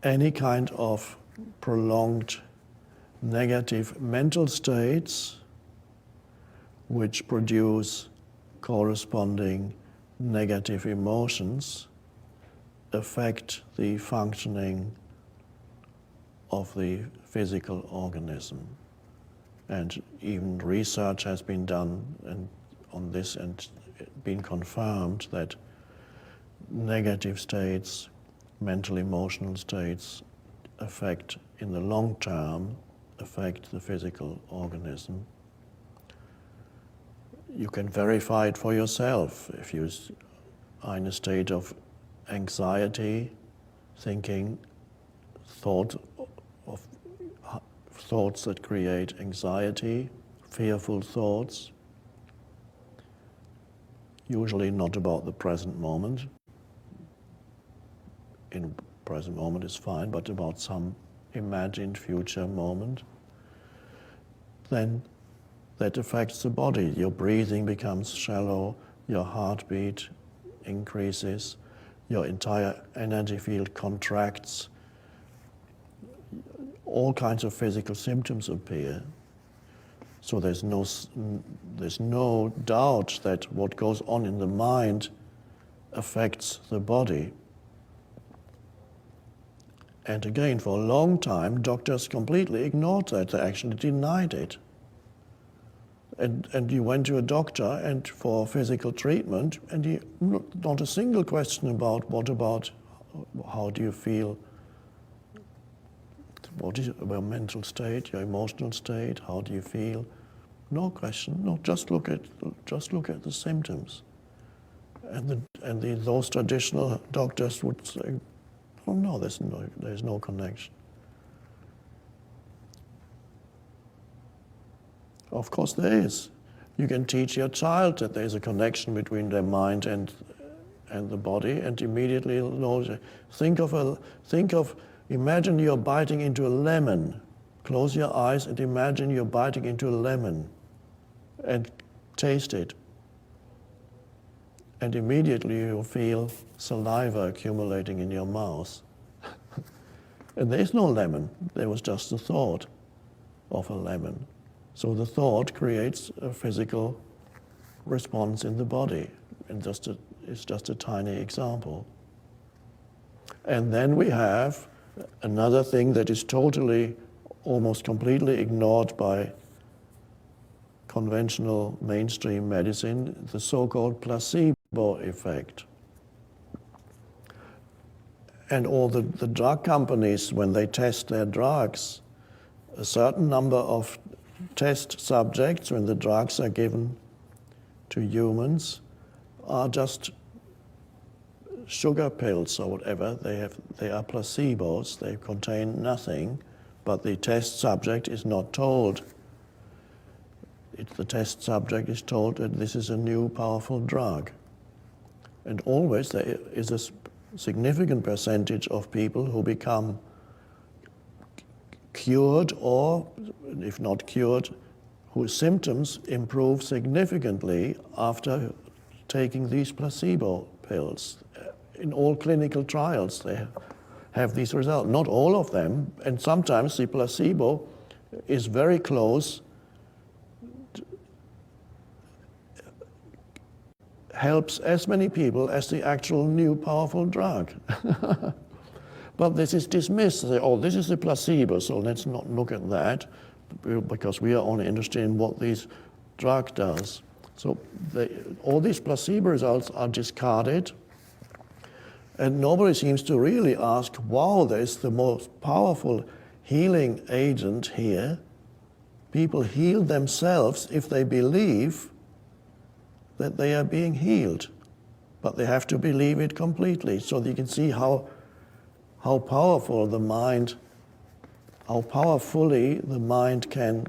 any kind of prolonged negative mental states which produce corresponding negative emotions affect the functioning of the physical organism. And even research has been done on this and been confirmed that negative states, mental emotional states, in the long term, affect the physical organism. You can verify it for yourself. If you are in a state of anxiety, thoughts that create anxiety, fearful thoughts, usually not about the present moment. In the present moment is fine, but about some imagined future moment, then that affects the body. Your breathing becomes shallow, your heartbeat increases, your entire energy field contracts, all kinds of physical symptoms appear. So there's no doubt that what goes on in the mind affects the body. And again, for a long time, doctors completely ignored that. They actually denied it. And you went to a doctor and for physical treatment, and not a single question about how do you feel, what is your mental state, your emotional state, how do you feel? No question. No, just look at the symptoms. And those traditional doctors would say, oh no, there's no connection. Of course there is. You can teach your child that there's a connection between their mind and the body, and immediately he'll know. Imagine you're biting into a lemon. Close your eyes and imagine you're biting into a lemon and taste it. And immediately you'll feel saliva accumulating in your mouth. And there's no lemon. There was just the thought of a lemon. So the thought creates a physical response in the body. And it's just a tiny example. And then we have another thing that is totally, almost completely ignored by conventional mainstream medicine, the so-called placebo effect. And all the drug companies, when they test their drugs, a certain number of test subjects, when the drugs are given to humans, are just sugar pills or whatever. They are placebos. They contain nothing, but the test subject is not told. The test subject is told that this is a new powerful drug. And always there is a significant percentage of people who become cured, or if not cured, whose symptoms improve significantly after taking these placebo pills. In all clinical trials, they have these results. Not all of them, and sometimes the placebo is very close, helps as many people as the actual new powerful drug. But this is dismissed. They say, oh, this is a placebo, so let's not look at that, because we are only interested in what this drug does. So all these placebo results are discarded, and nobody seems to really ask, wow, there's the most powerful healing agent here. People heal themselves if they believe that they are being healed, but they have to believe it completely. So you can see how powerful the mind, how powerfully the mind can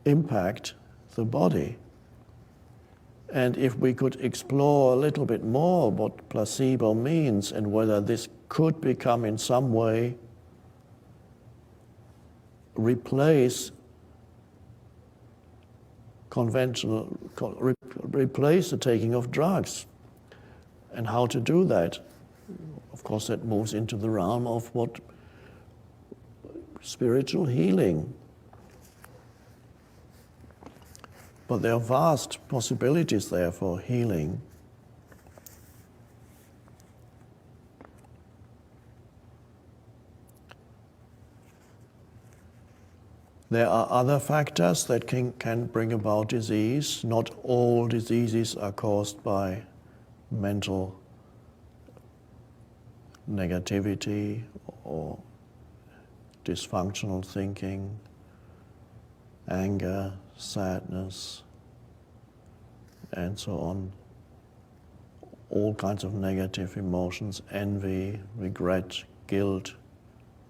impact the body. And if we could explore a little bit more what placebo means and whether this could become in some way replace replace the taking of drugs, and how to do that. of course, that moves into the realm of what spiritual healing. But there are vast possibilities there for healing. There are other factors that can bring about disease. Not all diseases are caused by mental negativity or dysfunctional thinking, anger, sadness, and so on. All kinds of negative emotions, envy, regret, guilt,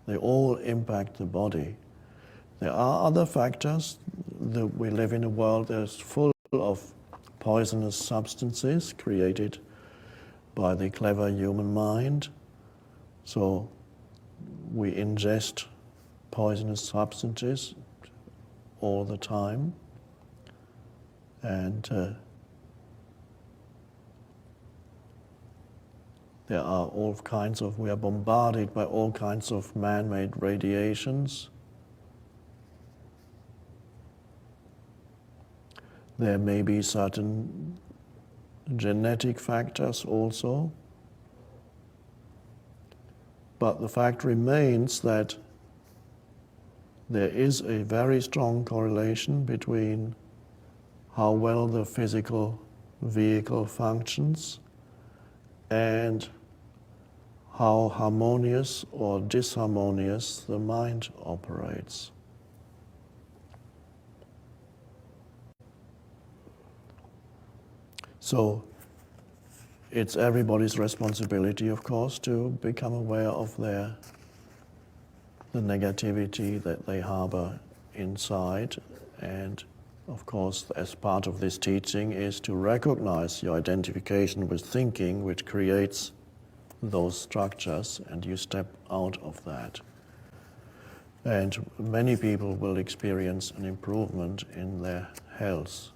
they all impact the body. There are other factors. We live in a world that's full of poisonous substances created by the clever human mind. So we ingest poisonous substances all the time. And there are all kinds of, we are bombarded by all kinds of man-made radiations. There may be certain genetic factors also, but the fact remains that there is a very strong correlation between how well the physical vehicle functions and how harmonious or disharmonious the mind operates. So it's everybody's responsibility, of course, to become aware of the negativity that they harbor inside. And of course, as part of this teaching is to recognize your identification with thinking, which creates those structures, and you step out of that. And many people will experience an improvement in their health